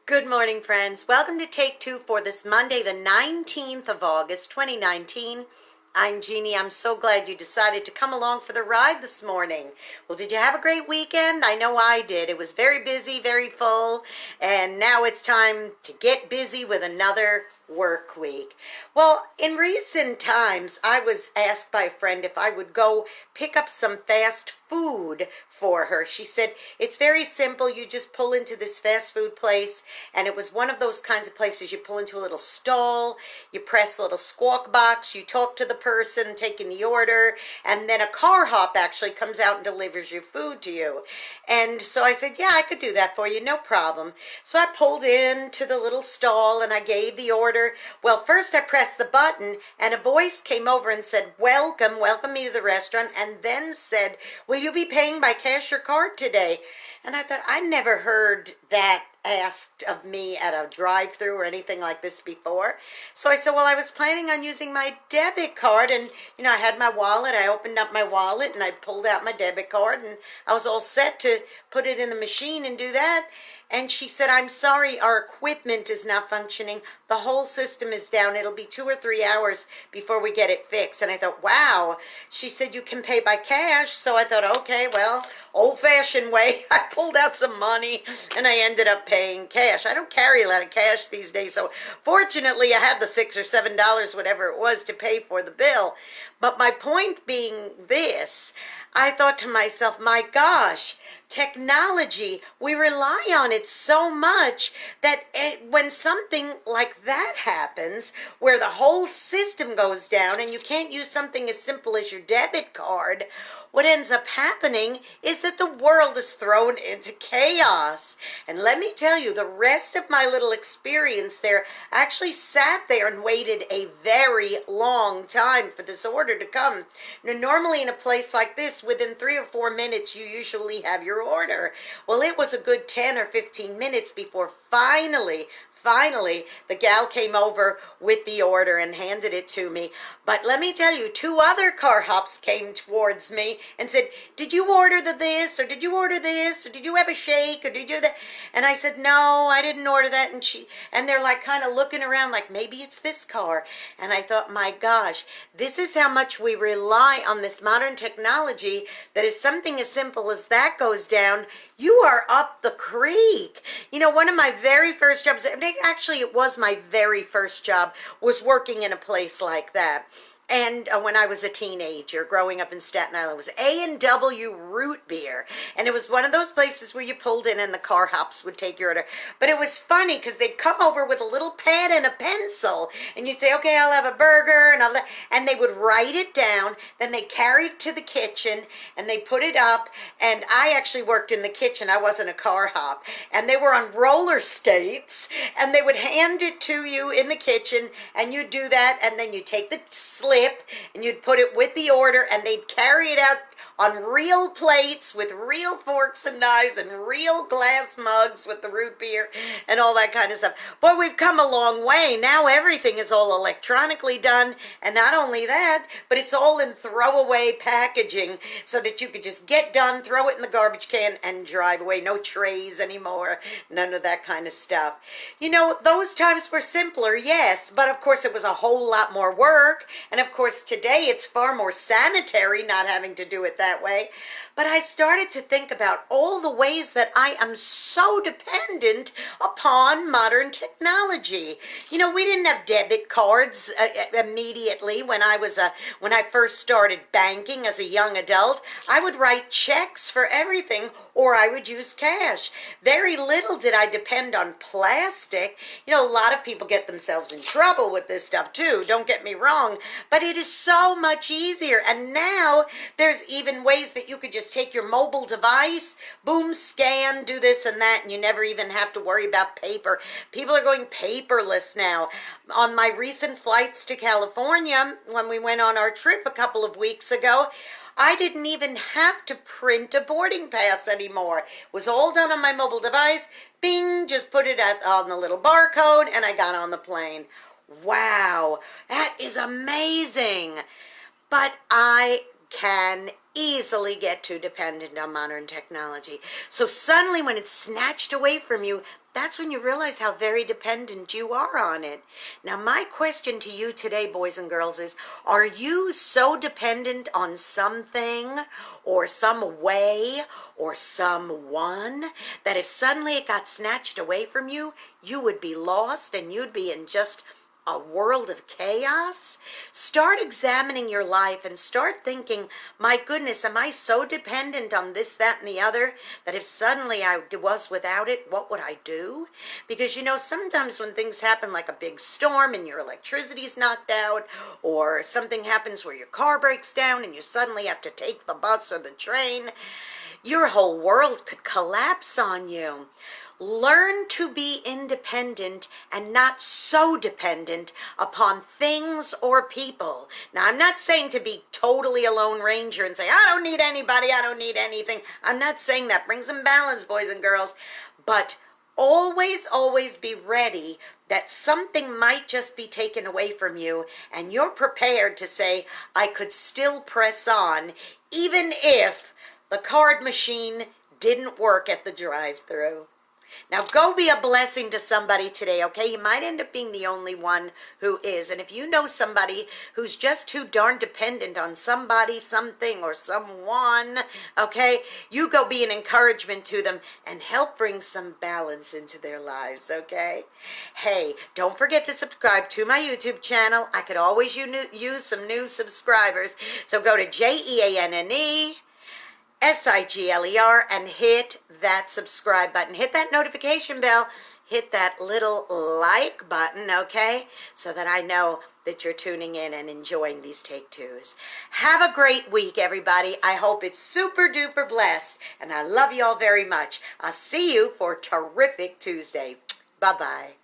Good morning, friends. Welcome to Take Two for this Monday, the 19th of August, 2019. I'm Jeannie. I'm so glad you decided to come along for the ride this morning. Well, did you have a great weekend? I know I did. It was very busy, very full, and now it's time to get busy with another work week. Well, in recent times, I was asked by a friend if I would go pick up some fast food for her. She said, it's very simple. You just pull into this fast food place, and it was one of those kinds of places you pull into a little stall, you press the little squawk box, you talk to the person taking the order, and then a car hop actually comes out and delivers your food to you. And so I said, yeah, I could do that for you, no problem. So I pulled into the little stall and I gave the order. Well, first I pressed the button and a voice came over and said, welcome me to the restaurant, and then said, will you be paying by cash or card today? And I thought, I never heard that asked of me at a drive-thru or anything like this before. So I said, well, I was planning on using my debit card, and I had my wallet. I opened up my wallet and I pulled out my debit card, and I was all set to put it in the machine and do that. And she said, I'm sorry, our equipment is not functioning. The whole system is down. It'll be 2 or 3 hours before we get it fixed. And I thought, wow. She said, you can pay by cash. So I thought, okay, well, old-fashioned way. I pulled out some money and I ended up paying cash. I don't carry a lot of cash these days. So fortunately, I had the $6 or $7, whatever it was, to pay for the bill. But my point being this, I thought to myself, my gosh, technology, we rely on it so much that when something like that happens, where the whole system goes down and you can't use something as simple as your debit card, what ends up happening is that the world is thrown into chaos. And let me tell you, the rest of my little experience there, I actually sat there and waited a very long time for this order to come. Now, normally in a place like this, within 3 or 4 minutes, you usually have your order. Well, it was a good 10 or 15 minutes before finally, the gal came over with the order and handed it to me. But let me tell you, 2 other car hops came towards me and said, did you order this, or did you order this, or did you have a shake, or did you do that? And I said, no, I didn't order that. And they're like kind of looking around like, maybe it's this car. And I thought, my gosh, this is how much we rely on this modern technology, that if something as simple as that goes down, you are up the creek. One of my very first jobs, actually it was my very first job, was working in a place like that. And when I was a teenager, growing up in Staten Island, it was A&W root beer. And it was one of those places where you pulled in and the car hops would take your order. But it was funny because they'd come over with a little pad and a pencil. And you'd say, okay, I'll have a burger and all that. And they would write it down. Then they carried it to the kitchen and they put it up. And I actually worked in the kitchen. I wasn't a car hop. And they were on roller skates. And they would hand it to you in the kitchen. And you'd do that. And then you take the slip and you'd put it with the order, and they'd carry it out on real plates with real forks and knives and real glass mugs with the root beer and all that kind of stuff. Boy, we've come a long way. Now everything is all electronically done, and not only that, but it's all in throwaway packaging so that you could just get done, throw it in the garbage can, and drive away. No trays anymore, none of that kind of stuff. Those times were simpler, yes, but of course it was a whole lot more work, and of course today it's far more sanitary not having to do it that way. But I started to think about all the ways that I am so dependent upon modern technology. We didn't have debit cards immediately when I first started banking as a young adult. I would write checks for everything, or I would use cash. Very little did I depend on plastic. A lot of people get themselves in trouble with this stuff too, don't get me wrong, but it is so much easier. And now there's even ways that you could just take your mobile device, boom, scan, do this and that, and you never even have to worry about paper. People are going paperless now. On my recent flights to California, when we went on our trip a couple of weeks ago, I didn't even have to print a boarding pass anymore. It was all done on my mobile device. Bing, just put it on the little barcode, and I got on the plane. Wow, that is amazing. But I can easily get too dependent on modern technology. So suddenly when it's snatched away from you, that's when you realize how very dependent you are on it. Now, my question to you today, boys and girls, is, are you so dependent on something or some way or someone that if suddenly it got snatched away from you, you would be lost and you'd be in just a world of chaos? Start examining your life and start thinking, my goodness, am I so dependent on this, that, and the other that if suddenly I was without it, what would I do? Because, sometimes when things happen like a big storm and your electricity's knocked out, or something happens where your car breaks down and you suddenly have to take the bus or the train, your whole world could collapse on you. Learn to be independent and not so dependent upon things or people. Now, I'm not saying to be totally a lone ranger and say, I don't need anybody, I don't need anything. I'm not saying that. Bring some balance, boys and girls. But always, always be ready that something might just be taken away from you, and you're prepared to say, I could still press on, even if the card machine didn't work at the drive-thru. Now, go be a blessing to somebody today, okay? You might end up being the only one who is. And if you know somebody who's just too darn dependent on somebody, something, or someone, okay, you go be an encouragement to them and help bring some balance into their lives, okay? Hey, don't forget to subscribe to my YouTube channel. I could always use some new subscribers. So go to JEANNE SIGLER and hit that subscribe button. Hit that notification bell. Hit that little like button, okay? So that I know that you're tuning in and enjoying these Take Twos. Have a great week, everybody. I hope it's super duper blessed. And I love you all very much. I'll see you for Terrific Tuesday. Bye-bye.